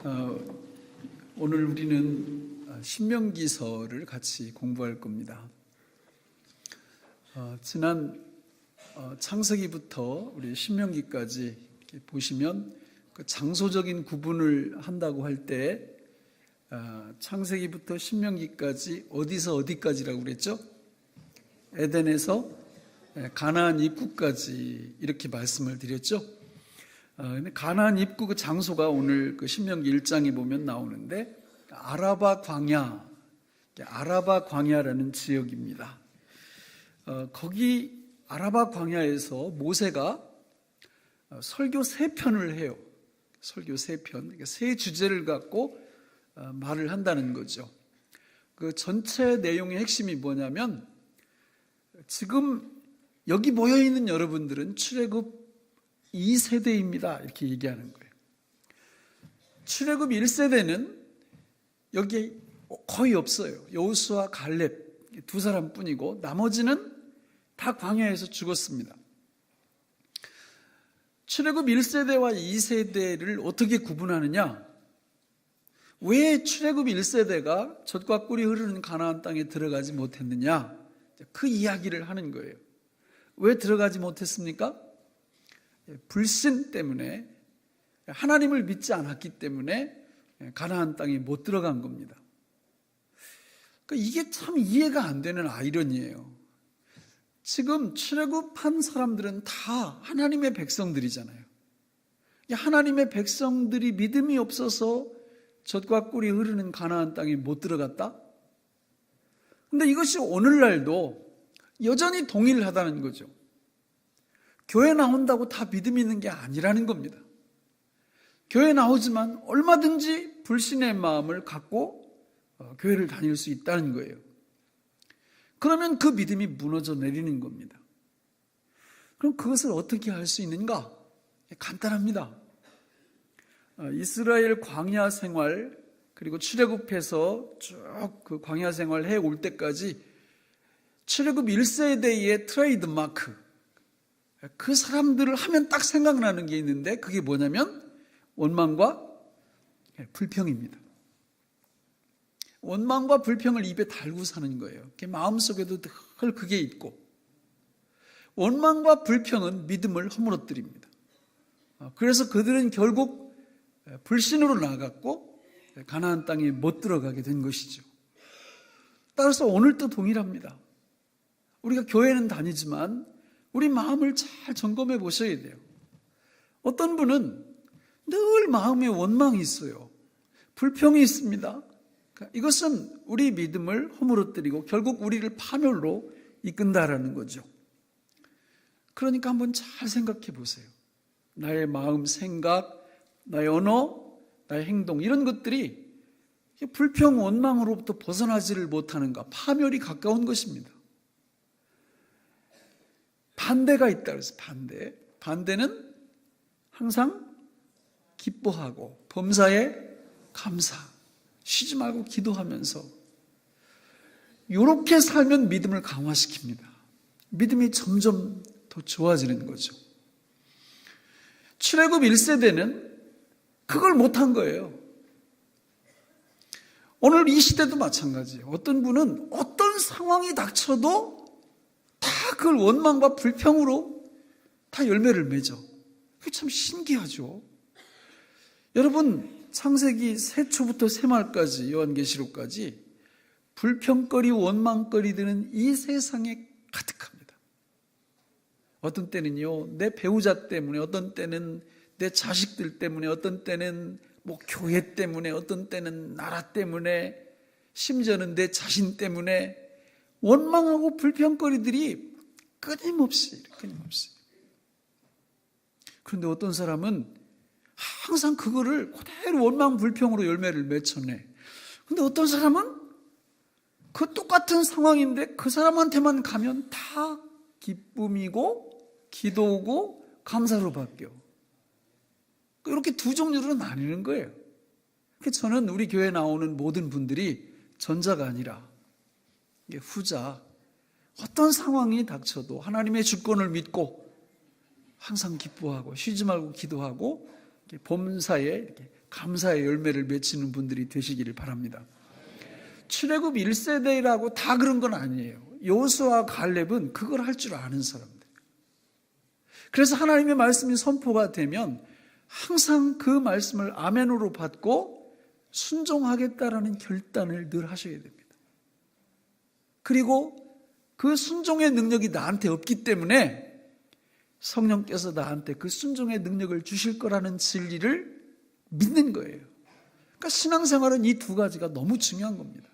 어, 오늘 우리는 신명기서를 같이 공부할 겁니다. 지난 창세기부터 우리 신명기까지 보시면 그 장소적인 구분을 한다고 할 때 창세기부터 신명기까지 어디서 어디까지라고 그랬죠? 에덴에서 가나안 입구까지 이렇게 말씀을 드렸죠. 근데 가나안 입구 그 장소가 오늘 그 신명기 1장에 보면 나오는데 아라바 광야라는 지역입니다. 거기 아라바 광야에서 모세가 설교 3편을 해요. 설교 3편, 그러니까 3주제를 갖고 말을 한다는 거죠. 그 전체 내용의 핵심이 뭐냐면 지금 여기 모여있는 여러분들은 출애굽 2세대입니다. 이렇게 얘기하는 거예요. 출애굽 1세대는 여기 거의 없어요. 여호수아, 갈렙 두 사람뿐이고 나머지는 다 광야에서 죽었습니다. 출애굽 1세대와 2세대를 어떻게 구분하느냐? 왜 출애굽 1세대가 젖과 꿀이 흐르는 가나안 땅에 들어가지 못했느냐? 그 이야기를 하는 거예요. 왜 들어가지 못했습니까? 불신 때문에, 하나님을 믿지 않았기 때문에 가나안 땅에 못 들어간 겁니다. 그러니까 이게 참 이해가 안 되는 아이러니예요. 지금 출애굽한 사람들은 다 하나님의 백성들이잖아요. 하나님의 백성들이 믿음이 없어서 젖과 꿀이 흐르는 가나안 땅에 못 들어갔다? 근데 이것이 오늘날도 여전히 동일하다는 거죠. 교회 나온다고 다 믿음이 있는 게 아니라는 겁니다. 교회 나오지만 얼마든지 불신의 마음을 갖고 교회를 다닐 수 있다는 거예요. 그러면 그 믿음이 무너져 내리는 겁니다. 그럼 그것을 어떻게 할 수 있는가? 간단합니다. 이스라엘 광야 생활 그리고 출애굽해서 쭉 그 광야 생활 해올 때까지 출애굽 1세대의 트레이드 마크, 그 사람들을 하면 딱 생각나는 게 있는데 그게 뭐냐면 원망과 불평입니다. 원망과 불평을 입에 달고 사는 거예요. 마음속에도 늘 그게 있고, 원망과 불평은 믿음을 허물어뜨립니다. 그래서 그들은 결국 불신으로 나아갔고 가나안 땅에 못 들어가게 된 것이죠. 따라서 오늘도 동일합니다. 우리가 교회는 다니지만 우리 마음을 잘 점검해 보셔야 돼요. 어떤 분은 늘 마음에 원망이 있어요. 불평이 있습니다. 이것은 우리 믿음을 허물어뜨리고 결국 우리를 파멸로 이끈다라는 거죠. 그러니까 한번 잘 생각해 보세요. 나의 마음, 생각, 나의 언어, 나의 행동 이런 것들이 불평, 원망으로부터 벗어나지를 못하는가? 파멸이 가까운 것입니다. 반대가 있다 그래서 반대는 항상 기뻐하고 범사에 감사, 쉬지 말고 기도하면서 이렇게 살면 믿음을 강화시킵니다. 믿음이 점점 더 좋아지는 거죠. 출애굽 1세대는 그걸 못한 거예요. 오늘 이 시대도 마찬가지예요. 어떤 분은 어떤 상황이 닥쳐도 다 그걸 원망과 불평으로 다 열매를 맺어. 그게 참 신기하죠. 여러분, 창세기 세초부터 세말까지 요한계시록까지 불평거리, 원망거리들은 이 세상에 가득합니다. 어떤 때는요, 내 배우자 때문에, 어떤 때는 내 자식들 때문에, 어떤 때는 교회 때문에, 어떤 때는 나라 때문에, 심지어는 내 자신 때문에 원망하고 불평거리들이 끊임없이. 그런데 어떤 사람은 항상 그거를 그대로 원망 불평으로 열매를 맺어내. 근데 어떤 사람은 그 똑같은 상황인데 그 사람한테만 가면 다 기쁨이고 기도고 감사로 바뀌어. 이렇게 두 종류로 나뉘는 거예요. 저는 우리 교회에 나오는 모든 분들이 전자가 아니라 후자, 어떤 상황이 닥쳐도 하나님의 주권을 믿고 항상 기뻐하고 쉬지 말고 기도하고 범사에 이렇게 감사의 열매를 맺히는 분들이 되시기를 바랍니다. 출애굽 1세대라고 다 그런 건 아니에요. 여호수아와 갈렙은 그걸 할 줄 아는 사람들. 그래서 하나님의 말씀이 선포가 되면 항상 그 말씀을 아멘으로 받고 순종하겠다라는 결단을 늘 하셔야 됩니다. 그리고 그 순종의 능력이 나한테 없기 때문에 성령께서 나한테 그 순종의 능력을 주실 거라는 진리를 믿는 거예요. 그러니까 신앙생활은 이 두 가지가 너무 중요한 겁니다.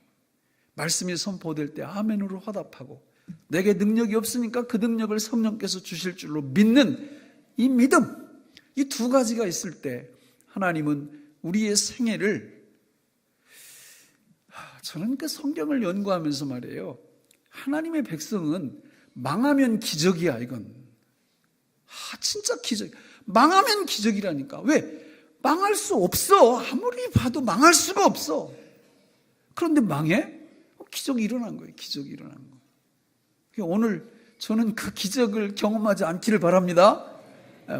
말씀이 선포될 때 아멘으로 화답하고, 내게 능력이 없으니까 그 능력을 성령께서 주실 줄로 믿는 이 믿음, 이 두 가지가 있을 때 하나님은 우리의 생애를, 저는 그 성경을 연구하면서 말이에요, 하나님의 백성은 망하면 기적이야. 이건 진짜 기적. 망하면 기적이라니까. 왜? 망할 수 없어. 아무리 봐도 망할 수가 없어. 그런데 망해? 기적이 일어난 거예요. 기적이 일어난 거. 오늘 저는 그 기적을 경험하지 않기를 바랍니다.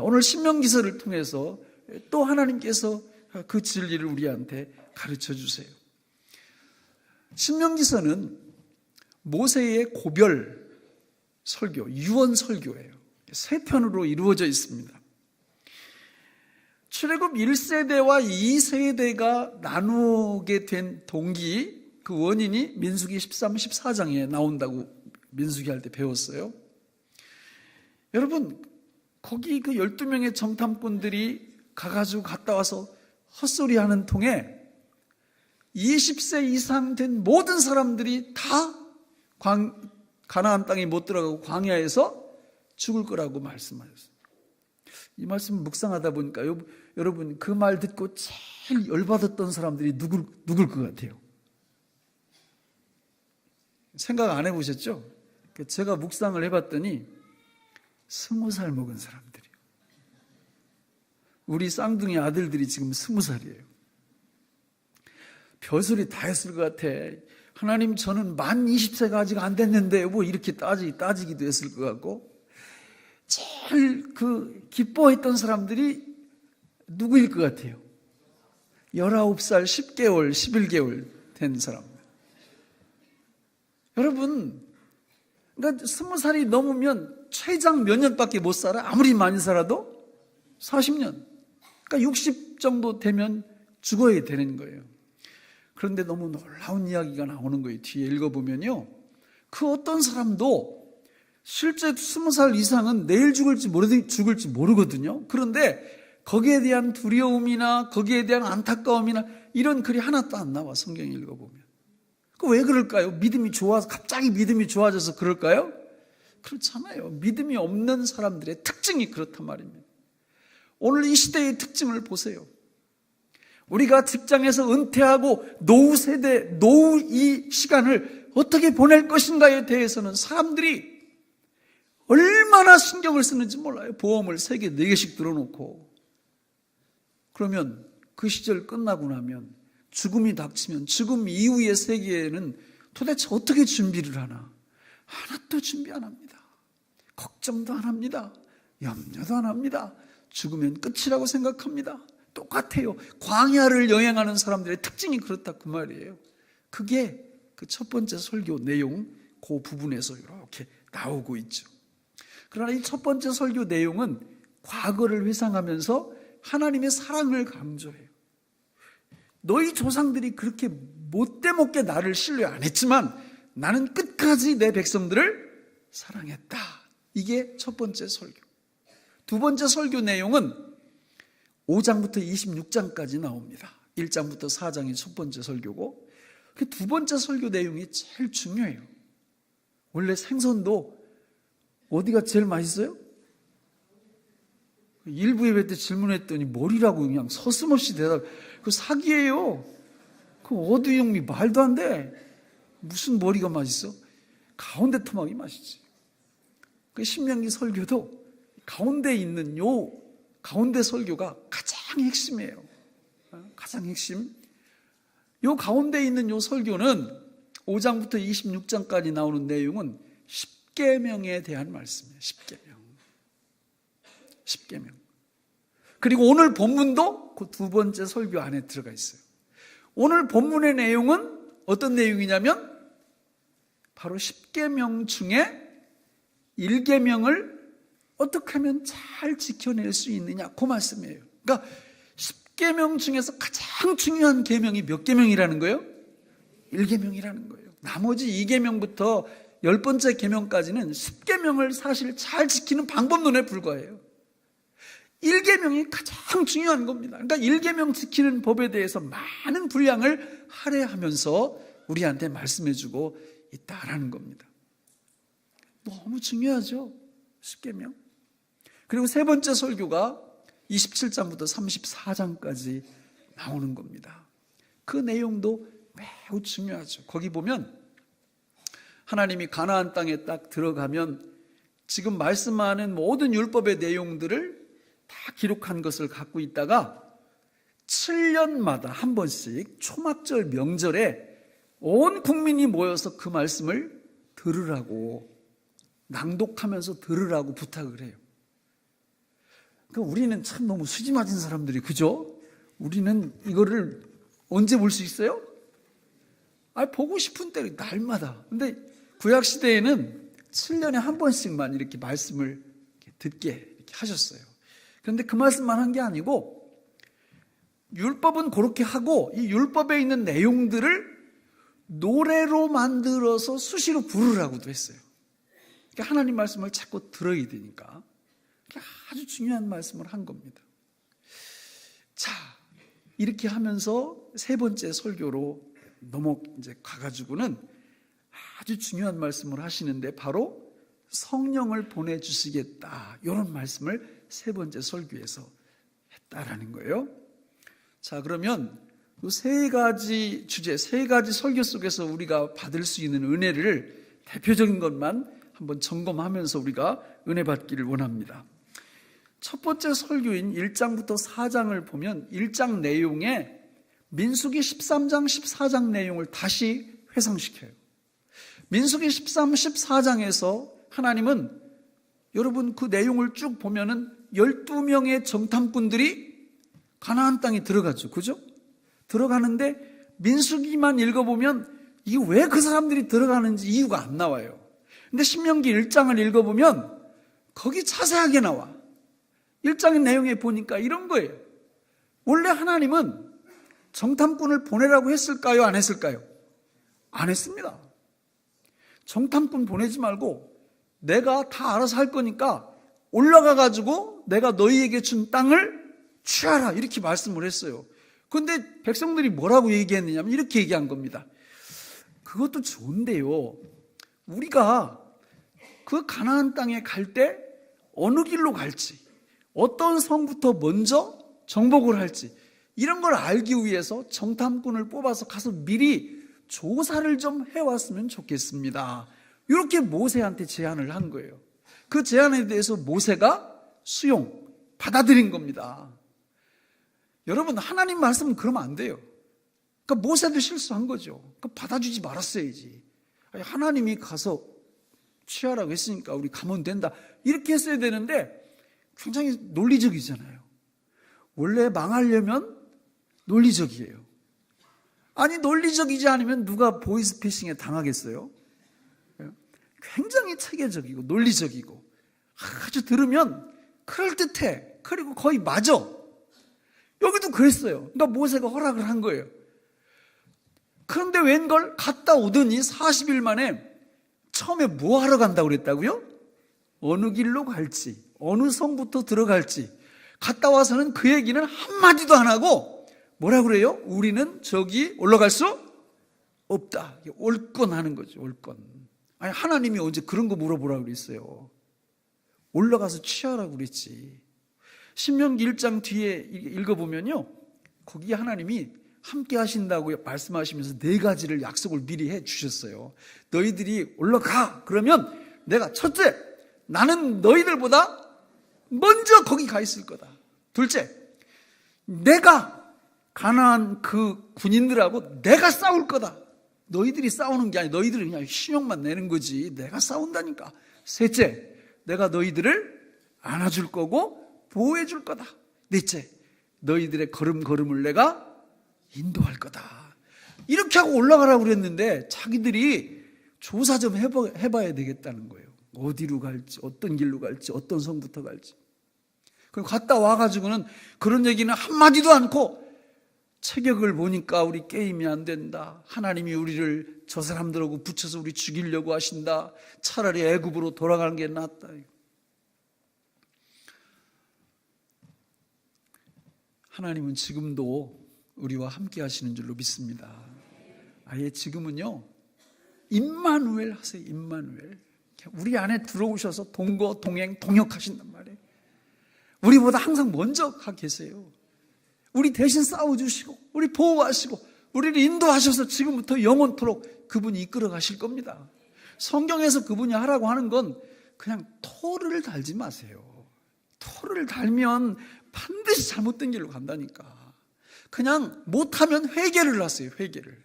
오늘 신명기서를 통해서 또 하나님께서 그 진리를 우리한테 가르쳐 주세요. 신명기서는 모세의 고별 설교, 유언 설교예요. 세 편으로 이루어져 있습니다. 출애굽 1세대와 2세대가 나누게 된 동기, 그 원인이 민수기 13, 14장에 나온다고 민수기 할 때 배웠어요. 여러분, 거기 그 12명의 정탐꾼들이 가가지고 갔다 와서 헛소리하는 통에 20세 이상 된 모든 사람들이 다 가나안 땅에 못 들어가고 광야에서 죽을 거라고 말씀하셨어요. 이 말씀 묵상하다 보니까 여러분, 그 말 듣고 제일 열받았던 사람들이 누굴 것 같아요? 생각 안 해보셨죠? 제가 묵상을 해봤더니 20살 먹은 사람들이에요. 우리 쌍둥이 아들들이 지금 20살이에요. 별소리 다 했을 것 같아. 하나님, 저는 만 20세가 아직 안 됐는데 뭐 이렇게 따지기도 했을 것 같고, 제일 기뻐했던 사람들이 누구일 것 같아요? 19살, 10개월, 11개월 된 사람. 여러분, 그러니까 20살이 넘으면 최장 몇 년밖에 못 살아? 아무리 많이 살아도 40년. 그러니까 60 정도 되면 죽어야 되는 거예요. 그런데 너무 놀라운 이야기가 나오는 거예요. 뒤에 읽어보면요, 그 어떤 사람도 실제 20살 이상은 내일 죽을지 모르거든요. 그런데 거기에 대한 두려움이나 거기에 대한 안타까움이나 이런 글이 하나도 안 나와, 성경 읽어보면. 왜 그럴까요? 믿음이 좋아서, 갑자기 믿음이 좋아져서 그럴까요? 그렇잖아요. 믿음이 없는 사람들의 특징이 그렇단 말입니다. 오늘 이 시대의 특징을 보세요. 우리가 직장에서 은퇴하고 노후 이 시간을 어떻게 보낼 것인가에 대해서는 사람들이 얼마나 신경을 쓰는지 몰라요. 보험을 3개, 4개씩 들어놓고. 그러면 그 시절 끝나고 나면, 죽음이 닥치면 죽음 이후의 세계에는 도대체 어떻게 준비를 하나? 하나도 준비 안 합니다. 걱정도 안 합니다. 염려도 안 합니다. 죽으면 끝이라고 생각합니다. 똑같아요. 광야를 여행하는 사람들의 특징이 그렇다, 그 말이에요. 그게 그 첫 번째 설교 내용, 그 부분에서 이렇게 나오고 있죠. 그러나 이 첫 번째 설교 내용은 과거를 회상하면서 하나님의 사랑을 강조해요. 너희 조상들이 그렇게 못되먹게 나를 신뢰 안 했지만 나는 끝까지 내 백성들을 사랑했다. 이게 첫 번째 설교. 두 번째 설교 내용은 5장부터 26장까지 나옵니다. 1장부터 4장이 첫 번째 설교고, 그 두 번째 설교 내용이 제일 중요해요. 원래 생선도 어디가 제일 맛있어요? 일부 예배 때 질문했더니 머리라고 그냥 서슴없이 대답. 그 사기예요. 그 어두영미 말도 안 돼. 무슨 머리가 맛있어? 가운데 토막이 맛있지. 그 신명기 설교도 가운데 있는 가운데 설교가 가장 핵심이에요. 가장 핵심. 요 가운데 있는 요 설교는 5장부터 26장까지 나오는 내용은 10계명에 대한 말씀이에요. 10계명. 그리고 오늘 본문도 그 두 번째 설교 안에 들어가 있어요. 오늘 본문의 내용은 어떤 내용이냐면 바로 10계명 중에 1계명을 어떻게 하면 잘 지켜낼 수 있느냐, 그 말씀이에요. 그러니까 10계명 중에서 가장 중요한 계명이 몇 계명이라는 거예요? 1계명이라는 거예요. 나머지 2계명부터 10번째 계명까지는 10계명을 사실 잘 지키는 방법론에 불과해요. 1계명이 가장 중요한 겁니다. 그러니까 1계명 지키는 법에 대해서 많은 분량을 할애하면서 우리한테 말씀해주고 있다라는 겁니다. 너무 중요하죠, 10계명. 그리고 세 번째 설교가 27장부터 34장까지 나오는 겁니다. 그 내용도 매우 중요하죠. 거기 보면 하나님이 가나안 땅에 딱 들어가면 지금 말씀하는 모든 율법의 내용들을 다 기록한 것을 갖고 있다가 7년마다 한 번씩 초막절 명절에 온 국민이 모여서 그 말씀을 들으라고, 낭독하면서 들으라고 부탁을 해요. 그러니까 우리는 참 너무 수지 맞은 사람들이, 그죠? 우리는 이거를 언제 볼 수 있어요? 보고 싶은 때 날마다. 근데 구약 시대에는 7년에 한 번씩만 이렇게 말씀을 듣게 이렇게 하셨어요. 그런데 그 말씀만 한 게 아니고 율법은 그렇게 하고 이 율법에 있는 내용들을 노래로 만들어서 수시로 부르라고도 했어요. 그러니까 하나님 말씀을 자꾸 들어야 되니까 아주 중요한 말씀을 한 겁니다. 자, 이렇게 하면서 세 번째 설교로 이제 가가지고는 아주 중요한 말씀을 하시는데 바로 성령을 보내주시겠다, 이런 말씀을 세 번째 설교에서 했다라는 거예요. 자, 그러면 이 세 가지 주제, 세 가지 설교 속에서 우리가 받을 수 있는 은혜를 대표적인 것만 한번 점검하면서 우리가 은혜 받기를 원합니다. 첫 번째 설교인 1장부터 4장을 보면 1장 내용에 민수기 13장, 14장 내용을 다시 회상시켜요. 민수기 13, 14장에서 하나님은, 여러분 그 내용을 쭉 보면은 12명의 정탐꾼들이 가나안 땅에 들어갔죠. 그죠? 들어가는데 민수기만 읽어보면 이게 왜 그 사람들이 들어가는지 이유가 안 나와요. 근데 신명기 1장을 읽어보면 거기 자세하게 나와. 1장의 내용에 보니까 이런 거예요. 원래 하나님은 정탐꾼을 보내라고 했을까요? 안 했을까요? 안 했습니다. 정탐꾼 보내지 말고 내가 다 알아서 할 거니까 올라가 가지고 내가 너희에게 준 땅을 취하라, 이렇게 말씀을 했어요. 그런데 백성들이 뭐라고 얘기했느냐면 이렇게 얘기한 겁니다. 그것도 좋은데요, 우리가 그 가나안 땅에 갈 때 어느 길로 갈지, 어떤 성부터 먼저 정복을 할지, 이런 걸 알기 위해서 정탐꾼을 뽑아서 가서 미리 조사를 좀 해왔으면 좋겠습니다. 이렇게 모세한테 제안을 한 거예요. 그 제안에 대해서 모세가 받아들인 겁니다. 여러분, 하나님 말씀은 그러면 안 돼요. 그러니까 모세도 실수한 거죠. 그러니까 받아주지 말았어야지. 하나님이 가서 취하라고 했으니까 우리 가면 된다, 이렇게 했어야 되는데 굉장히 논리적이잖아요. 원래 망하려면 논리적이에요. 아니, 논리적이지 않으면 누가 보이스피싱에 당하겠어요? 굉장히 체계적이고 논리적이고 아주 들으면 그럴듯해. 그리고 거의 맞아. 여기도 그랬어요. 그러니까 모세가 허락을 한 거예요. 그런데 웬걸 갔다 오더니 40일 만에 처음에 뭐 하러 간다고 그랬다고요? 어느 길로 갈지, 어느 성부터 들어갈지. 갔다 와서는 그 얘기는 한마디도 안 하고 뭐라 그래요? 우리는 저기 올라갈 수 없다. 올건하는 거죠. 올건. 아니, 하나님이 언제 그런 거 물어보라고 그랬어요? 올라가서 취하라고 그랬지. 신명기 1장 뒤에 읽어보면요, 거기 하나님이 함께 하신다고 말씀하시면서 4가지를 약속을 미리 해 주셨어요. 너희들이 올라가. 그러면 내가 첫째, 나는 너희들보다 먼저 거기 가 있을 거다. 둘째, 내가 가나안 그 군인들하고 내가 싸울 거다. 너희들이 싸우는 게 아니라 너희들은 그냥 신용만 내는 거지. 내가 싸운다니까. 셋째, 내가 너희들을 안아줄 거고 보호해 줄 거다. 넷째, 너희들의 걸음걸음을 내가 인도할 거다. 이렇게 하고 올라가라고 그랬는데 자기들이 조사 좀 해봐야 되겠다는 거예요. 어디로 갈지, 어떤 길로 갈지, 어떤 성부터 갈지. 그럼 갔다 와가지고는 그런 얘기는 한마디도 않고, 체격을 보니까 우리 게임이 안 된다. 하나님이 우리를 저 사람들하고 붙여서 우리 죽이려고 하신다. 차라리 애굽으로 돌아가는 게 낫다. 하나님은 지금도 우리와 함께 하시는 줄로 믿습니다. 아예 지금은요, 임마누엘 하세요. 임마누엘. 우리 안에 들어오셔서 동거, 동행, 동역하신단 말이에요. 우리보다 항상 먼저 가 계세요. 우리 대신 싸워주시고, 우리 보호하시고, 우리를 인도하셔서 지금부터 영원토록 그분이 이끌어 가실 겁니다. 성경에서 그분이 하라고 하는 건 그냥 토를 달지 마세요. 토를 달면 반드시 잘못된 길로 간다니까. 그냥 못하면 회개를 하세요. 회개를.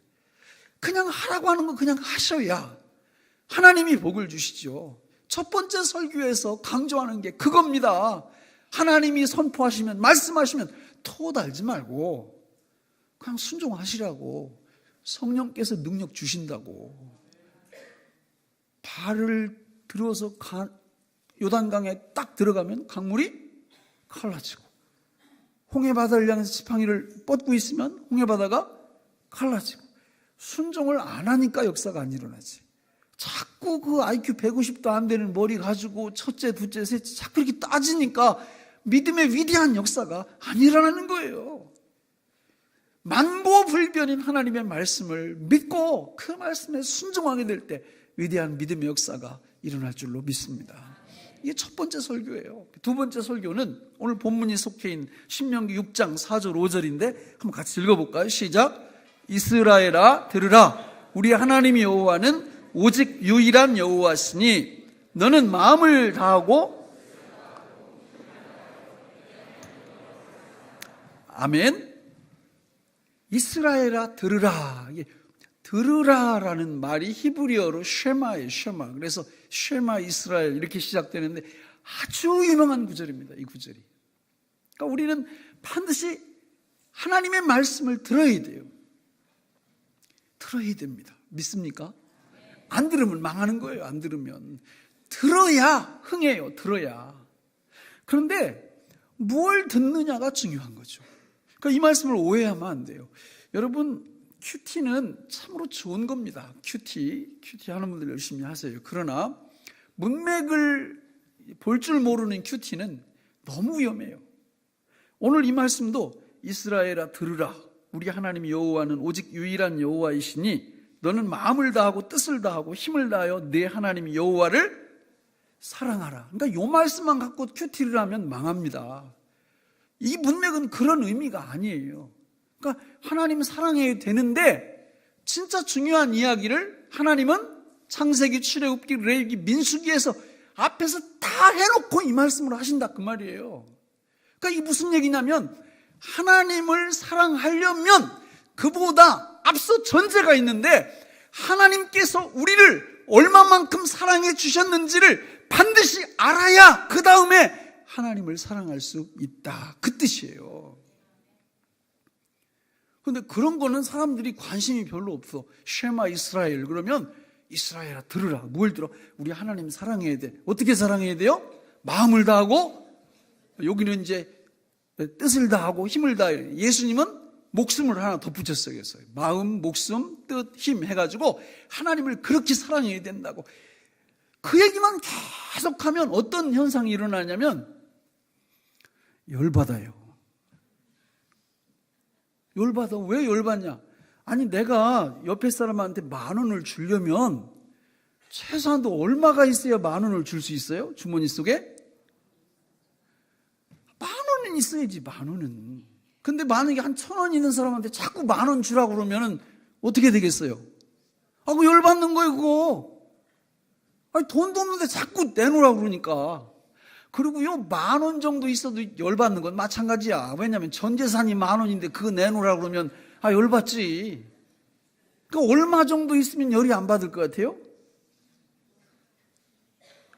그냥 하라고 하는 거 그냥 하셔야 하나님이 복을 주시죠. 첫 번째 설교에서 강조하는 게 그겁니다. 하나님이 선포하시면, 말씀하시면 토 달지 말고 그냥 순종하시라고. 성령께서 능력 주신다고. 발을 들어서 요단강에 딱 들어가면 강물이 갈라지고, 홍해바다를 향해서 지팡이를 뻗고 있으면 홍해바다가 갈라지고. 순종을 안 하니까 역사가 안 일어나지. 자꾸 그 IQ 150도 안 되는 머리 가지고 첫째, 둘째, 셋째 자꾸 이렇게 따지니까 믿음의 위대한 역사가 안 일어나는 거예요. 만고불변인 하나님의 말씀을 믿고 그 말씀에 순종하게 될 때 위대한 믿음의 역사가 일어날 줄로 믿습니다. 이게 첫 번째 설교예요. 두 번째 설교는 오늘 본문이 속해 있는 신명기 6장 4절 5절인데 한번 같이 읽어볼까요? 시작. 이스라엘아 들으라. 우리 하나님 여호와는 오직 유일한 여호와시니 너는 마음을 다하고. 아멘. 이스라엘아 들으라. 들으라라는 말이 히브리어로 쉐마예요. 쉐마. 그래서 쉐마 이스라엘 이렇게 시작되는데 아주 유명한 구절입니다. 이 구절이. 그러니까 우리는 반드시 하나님의 말씀을 들어야 돼요. 들어야 됩니다. 믿습니까? 안 들으면 망하는 거예요. 안 들으면. 들어야 흥해요. 들어야. 그런데 뭘 듣느냐가 중요한 거죠. 그러니까 이 말씀을 오해하면 안 돼요. 여러분, 큐티는 참으로 좋은 겁니다. 큐티 하는 분들 열심히 하세요. 그러나 문맥을 볼 줄 모르는 큐티는 너무 위험해요. 오늘 이 말씀도 이스라엘아 들으라. 우리 하나님 여호와는 오직 유일한 여호와이시니 너는 마음을 다하고 뜻을 다하고 힘을 다하여 내 하나님 여호와를 사랑하라. 그러니까 이 말씀만 갖고 큐티를 하면 망합니다. 이 문맥은 그런 의미가 아니에요. 그러니까 하나님 사랑해야 되는데 진짜 중요한 이야기를 하나님은 창세기, 출애굽기, 레위기, 민수기에서 앞에서 다 해놓고 이 말씀을 하신다 그 말이에요. 그러니까 이게 무슨 얘기냐면 하나님을 사랑하려면 그보다 앞서 전제가 있는데 하나님께서 우리를 얼마만큼 사랑해 주셨는지를 반드시 알아야 그 다음에 하나님을 사랑할 수 있다 그 뜻이에요. 그런데 그런 거는 사람들이 관심이 별로 없어. 쉐마 이스라엘 그러면 이스라엘아 들으라. 뭘 들어? 우리 하나님 사랑해야 돼. 어떻게 사랑해야 돼요? 마음을 다하고, 여기는 이제 뜻을 다하고 힘을 다해요. 예수님은 목숨을 하나 덧붙였어요. 마음, 목숨, 뜻, 힘 해가지고 하나님을 그렇게 사랑해야 된다고. 그 얘기만 계속하면 어떤 현상이 일어나냐면 열받아요. 열받아. 왜 열받냐? 아니 내가 옆에 사람한테 10,000원을 주려면 최소한도 얼마가 있어야 10,000원을 줄 수 있어요? 주머니 속에? 10,000원은 있어야지. 10,000원은. 근데 만약에 한 1,000원 있는 사람한테 자꾸 10,000원 주라고 그러면 어떻게 되겠어요? 그거 열받는 거예요 그거. 아니 돈도 없는데 자꾸 내놓으라고 그러니까. 그리고요 10,000원 정도 있어도 열받는 건 마찬가지야. 왜냐하면 전 재산이 10,000원인데 그거 내놓으라고 그러면 열받지. 그러니까 얼마 정도 있으면 열이 안 받을 것 같아요?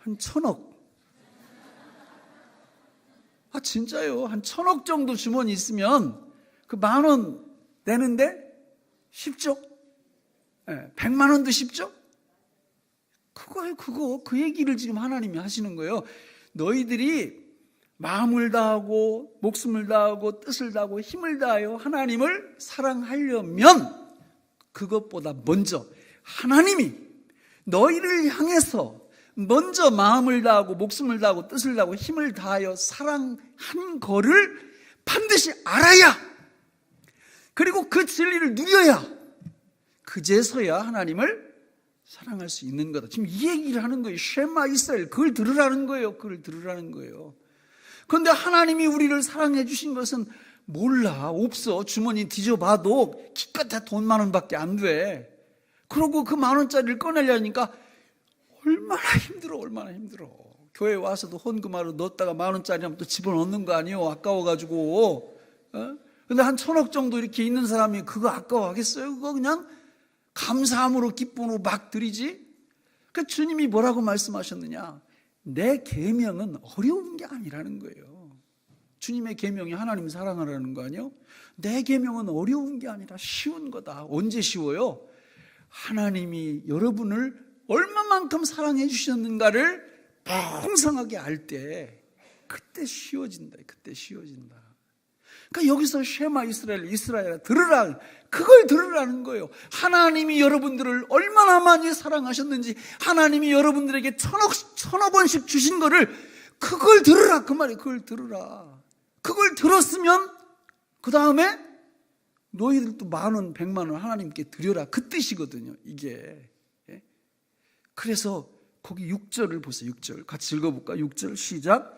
한 1,000억. 진짜요. 한 1,000억 정도 주머니 있으면 그 10,000원 내는데 쉽죠? 100만 원도 쉽죠? 그거예요, 그거. 그 얘기를 지금 하나님이 하시는 거예요. 너희들이 마음을 다하고 목숨을 다하고 뜻을 다하고 힘을 다하여 하나님을 사랑하려면 그것보다 먼저 하나님이 너희를 향해서 먼저 마음을 다하고 목숨을 다하고 뜻을 다하고 힘을 다하여 사랑한 거를 반드시 알아야, 그리고 그 진리를 누려야, 그제서야 하나님을 사랑할 수 있는 거다. 지금 이 얘기를 하는 거예요. 쉐마 이스라엘, 그걸 들으라는 거예요. 그걸 들으라는 거예요. 그런데 하나님이 우리를 사랑해 주신 것은 몰라, 없어. 주머니 뒤져봐도 기껏해 돈 10,000원밖에 안 돼. 그러고 그 10,000원짜리를 꺼내려니까 얼마나 힘들어. 교회 와서도 헌금하러 넣었다가 10,000원짜리 하면 또 집어넣는 거 아니에요? 아까워가지고. 근데 한 1,000억 정도 이렇게 있는 사람이 그거 아까워하겠어요? 그거 그냥 감사함으로 기쁨으로 막 드리지. 그 주님이 뭐라고 말씀하셨느냐? 내 계명은 어려운 게 아니라는 거예요. 주님의 계명이 하나님 사랑하라는 거 아니에요? 내 계명은 어려운 게 아니라 쉬운 거다. 언제 쉬워요? 하나님이 여러분을 얼마만큼 사랑해 주셨는가를 풍성하게 알 때, 그때 쉬워진다. 그때 쉬워진다. 그러니까 여기서 쉐마 이스라엘아 들으라, 그걸 들으라는 거예요. 하나님이 여러분들을 얼마나 많이 사랑하셨는지, 하나님이 여러분들에게 1,000억 원씩 주신 거를, 그걸 들으라, 그 말이에요. 그걸 들으라. 그걸 들었으면 그 다음에 너희들도 10,000원 100만 원 하나님께 드려라, 그 뜻이거든요, 이게. 그래서 거기 6절을 보세요. 6절 같이 읽어볼까? 6절 시작.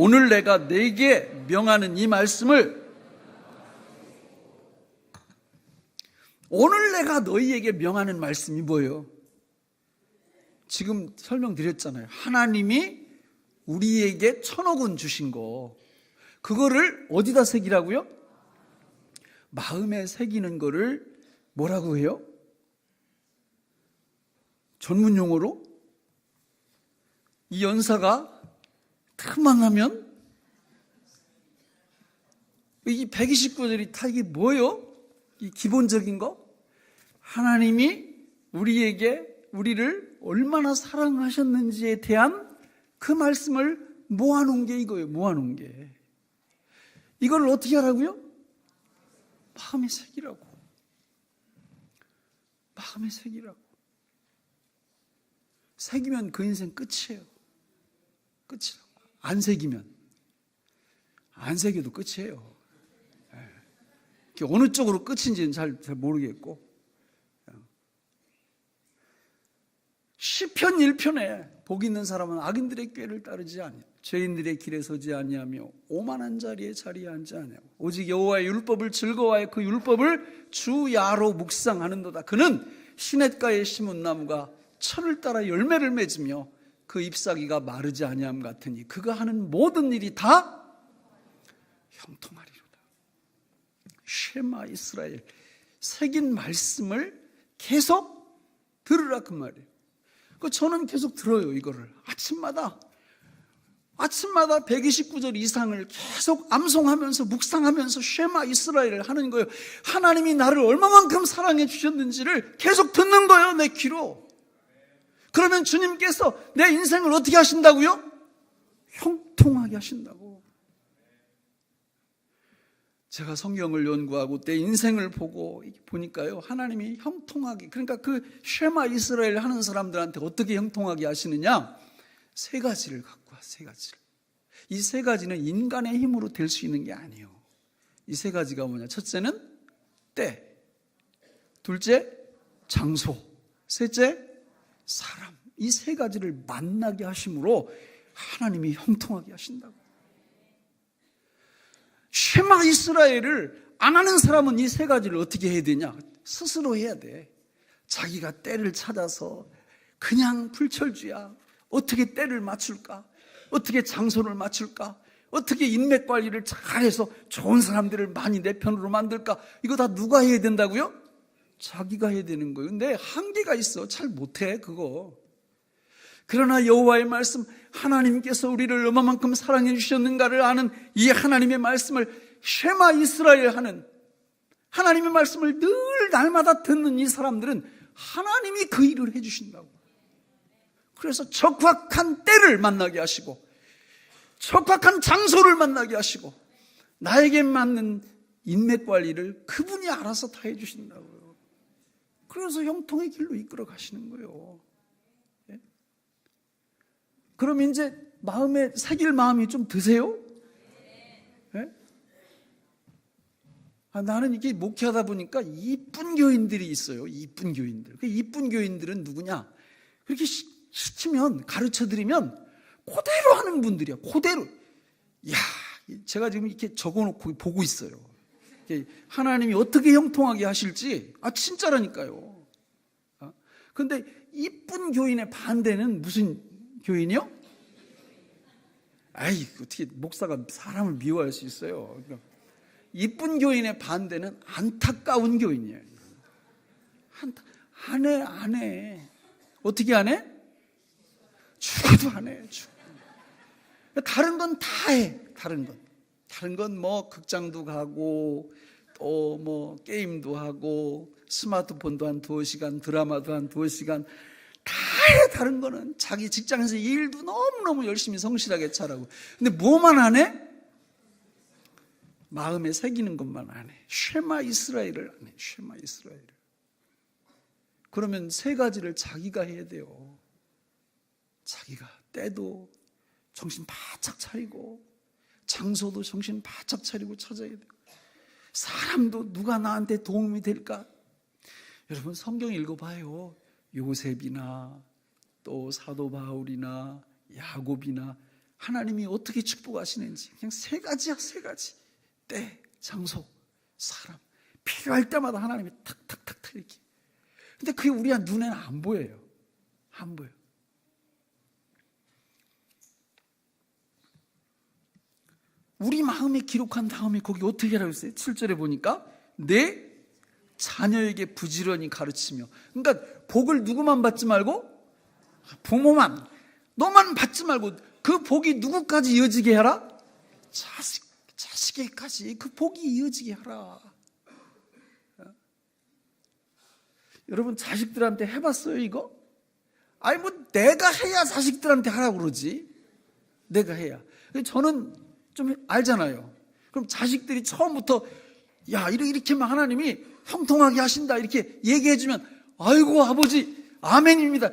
오늘 내가 네게 명하는 이 말씀을, 오늘 내가 너희에게 명하는 말씀이 뭐예요? 지금 설명드렸잖아요. 하나님이 우리에게 1,000억 원 주신 거, 그거를 어디다 새기라고요? 마음에 새기는 거를 뭐라고 해요? 전문 용어로 이 연사가 그만하면, 이 129절이 다 이게 뭐예요? 이 기본적인 거? 하나님이 우리를 얼마나 사랑하셨는지에 대한 그 말씀을 모아놓은 게 이거예요. 모아놓은 게. 이걸 어떻게 하라고요? 마음에 새기라고. 마음에 새기라고. 새기면 그 인생 끝이에요. 끝이라고. 안 새기면, 안 새겨도 끝이에요. 어느 쪽으로 끝인지는 잘 모르겠고. 시편 1편에 복 있는 사람은 악인들의 꾀를 따르지 아니하며 죄인들의 길에 서지 아니하며 오만한 자리에 자리에 앉지 아니하고 오직 여호와의 율법을 즐거워하여 그 율법을 주야로 묵상하는도다. 그는 시냇가에 심은 나무가 철을 따라 열매를 맺으며 그 잎사귀가 마르지 아니함 같으니 그가 하는 모든 일이 다 형통하리로다. 쉐마 이스라엘, 새긴 말씀을 계속 들으라, 그 말이에요. 저는 계속 들어요. 이거를 아침마다 129절 이상을 계속 암송하면서 묵상하면서 쉐마 이스라엘을 하는 거예요. 하나님이 나를 얼마만큼 사랑해 주셨는지를 계속 듣는 거예요, 내 귀로. 그러면 주님께서 내 인생을 어떻게 하신다고요? 형통하게 하신다고. 제가 성경을 연구하고 내 인생을 보니까요, 하나님이 형통하게, 그러니까 그 쉐마 이스라엘 하는 사람들한테 어떻게 형통하게 하시느냐? 세 가지를 갖고 와, 세 가지를. 이 세 가지는 인간의 힘으로 될 수 있는 게 아니에요. 이 세 가지가 뭐냐? 첫째는 때, 둘째 장소, 셋째 사람. 이 세 가지를 만나게 하심으로 하나님이 형통하게 하신다고. 쉐마 이스라엘을 안 하는 사람은 이 세 가지를 어떻게 해야 되냐? 스스로 해야 돼. 자기가 때를 찾아서 그냥 불철주야. 어떻게 때를 맞출까? 어떻게 장소를 맞출까? 어떻게 인맥 관리를 잘해서 좋은 사람들을 많이 내 편으로 만들까? 이거 다 누가 해야 된다고요? 자기가 해야 되는 거예요. 근데 한계가 있어. 잘 못해, 그거. 그러나 여호와의 말씀, 하나님께서 우리를 얼마만큼 사랑해 주셨는가를 아는 이 하나님의 말씀을 쉐마 이스라엘 하는, 하나님의 말씀을 늘 날마다 듣는 이 사람들은 하나님이 그 일을 해주신다고. 그래서 적확한 때를 만나게 하시고 적확한 장소를 만나게 하시고 나에게 맞는 인맥 관리를 그분이 알아서 다 해주신다고요. 그래서 형통의 길로 이끌어 가시는 거예요. 예? 그럼 이제 마음에 새길 마음이 좀 드세요? 예? 나는 이게 목회하다 보니까 이쁜 교인들이 있어요. 이쁜 교인들. 그 이쁜 교인들은 누구냐? 그렇게 시키면, 가르쳐드리면 그대로 하는 분들이야. 그대로. 이야, 제가 지금 이렇게 적어놓고 보고 있어요. 하나님이 어떻게 형통하게 하실지. 진짜라니까요. 근데 이쁜 교인의 반대는 무슨 교인이요? 어떻게 목사가 사람을 미워할 수 있어요. 이쁜 교인의 반대는 안타까운 교인이에요. 안 해. 어떻게 안 해? 죽어도 안 해. 다른 건 다 해. 다른 건 뭐 극장도 가고 또 뭐 게임도 하고 스마트폰도 한 2시간, 드라마도 한 2시간 다 해. 다른 거는 자기 직장에서 일도 너무너무 열심히 성실하게 잘하고. 근데 뭐만 안 해? 마음에 새기는 것만 안 해. 쉐마 이스라엘을 안 해. 쉐마 이스라엘을. 그러면 3가지를 자기가 해야 돼요. 자기가 때도 정신 바짝 차리고 장소도 정신 바짝 차리고 찾아야 돼요. 사람도 누가 나한테 도움이 될까? 여러분 성경 읽어봐요. 요셉이나 또 사도 바울이나 야곱이나 하나님이 어떻게 축복하시는지 그냥 3가지야. 3가지. 때, 장소, 사람. 필요할 때마다 하나님이 탁탁탁탁 이렇게. 근데 그게 우리 눈에는 안 보여요. 안 보여. 우리 마음에 기록한 다음에 거기 어떻게 하라고 했어요? 7절에 보니까 내 자녀에게 부지런히 가르치며. 그러니까 복을 누구만 받지 말고 부모만, 너만 받지 말고 그 복이 누구까지 이어지게 하라? 자식에게까지 그 복이 이어지게 하라. 여러분 자식들한테 해봤어요 이거? 뭐 내가 해야 자식들한테 하라고 그러지. 내가 해야. 저는 좀 알잖아요. 그럼 자식들이 처음부터 야 이렇게만 하나님이 형통하게 하신다 이렇게 얘기해주면 아이고 아버지 아멘입니다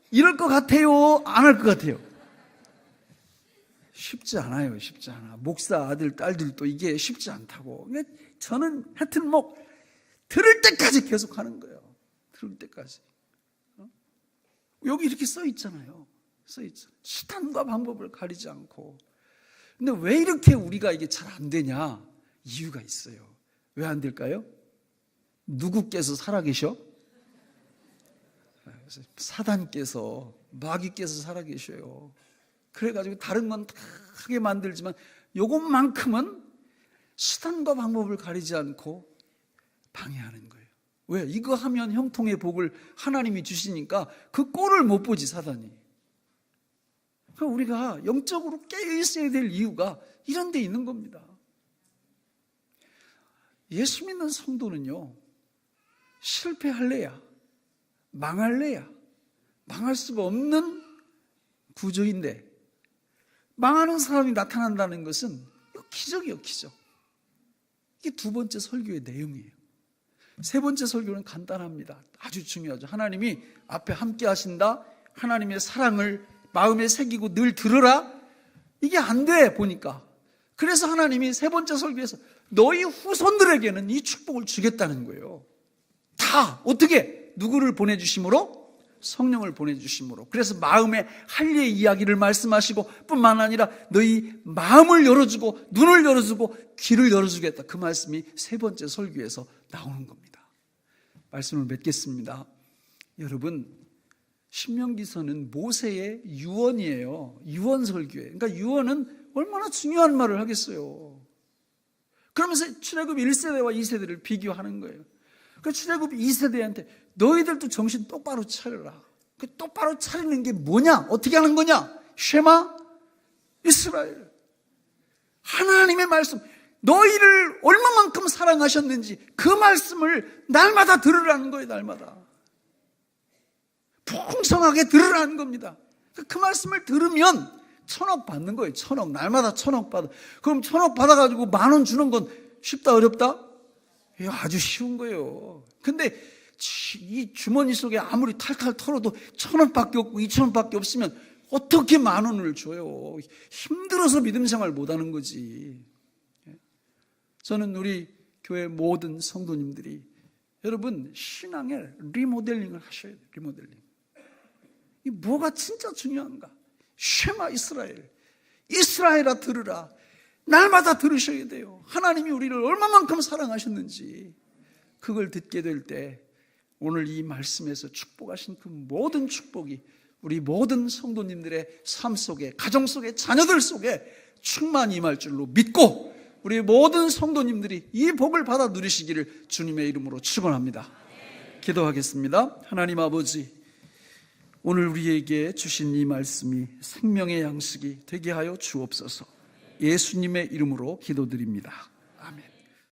이럴 것 같아요? 안 할 것 같아요? 쉽지 않아요. 쉽지 않아. 목사 아들 딸들도 이게 쉽지 않다고. 저는 하여튼 뭐 들을 때까지 계속 하는 거예요. 들을 때까지. 여기 이렇게 써 있잖아요. 써 있죠. 수단과 방법을 가리지 않고. 근데 왜 이렇게 우리가 이게 잘 안 되냐? 이유가 있어요. 왜 안 될까요? 누구께서 살아계셔? 사단께서, 마귀께서 살아계셔요. 그래가지고 다른 건 다 하게 만들지만 요것만큼은 수단과 방법을 가리지 않고 방해하는 거예요. 왜? 이거 하면 형통의 복을 하나님이 주시니까 그 꼴을 못 보지 사단이. 그러니까 우리가 영적으로 깨어 있어야 될 이유가 이런 데 있는 겁니다. 예수 믿는 성도는요, 실패할래야 망할래야 망할 수가 없는 구조인데, 망하는 사람이 나타난다는 것은 기적이에요. 기적. 이게 2번째 설교의 내용이에요. 3번째 설교는 간단합니다. 아주 중요하죠. 하나님이 앞에 함께 하신다. 하나님의 사랑을 마음에 새기고 늘 들으라. 이게 안 돼 보니까. 그래서 하나님이 3번째 설교에서 너희 후손들에게는 이 축복을 주겠다는 거예요. 다 어떻게? 누구를 보내주심으로? 성령을 보내주심으로. 그래서 마음의 할례의 이야기를 말씀하시고 뿐만 아니라 너희 마음을 열어주고 눈을 열어주고 귀를 열어주겠다. 그 말씀이 3번째 설교에서 나오는 겁니다. 말씀을 맺겠습니다. 여러분, 신명기서는 모세의 유언이에요. 유언 설교예요. 그러니까 유언은 얼마나 중요한 말을 하겠어요. 그러면서 출애굽 1세대와 2세대를 비교하는 거예요. 그 출애굽 2세대한테 너희들도 정신 똑바로 차려라. 그 똑바로 차리는 게 뭐냐? 어떻게 하는 거냐? 쉐마 이스라엘. 하나님의 말씀, 너희를 얼마만큼 사랑하셨는지 그 말씀을 날마다 들으라는 거예요. 날마다 풍성하게 들으라는 겁니다. 그 말씀을 들으면 1,000억 받는 거예요. 1,000억. 날마다 1,000억 받아. 그럼 1,000억 받아가지고 10,000원 주는 건 쉽다 어렵다? 아주 쉬운 거예요. 근데 이 주머니 속에 아무리 탈탈 털어도 1,000원밖에 없고 2,000원밖에 없으면 어떻게 10,000원을 줘요? 힘들어서 믿음 생활 못하는 거지. 저는 우리 교회 모든 성도님들이 여러분 신앙의 리모델링을 하셔야 돼요. 리모델링. 이 뭐가 진짜 중요한가? 쉐마 이스라엘. 이스라엘아 들으라. 날마다 들으셔야 돼요. 하나님이 우리를 얼마만큼 사랑하셨는지 그걸 듣게 될 때 오늘 이 말씀에서 축복하신 그 모든 축복이 우리 모든 성도님들의 삶 속에, 가정 속에, 자녀들 속에 충만히 임할 줄로 믿고 우리 모든 성도님들이 이 복을 받아 누리시기를 주님의 이름으로 축원합니다. 기도하겠습니다. 하나님 아버지, 오늘 우리에게 주신 이 말씀이 생명의 양식이 되게 하여 주옵소서. 예수님의 이름으로 기도드립니다.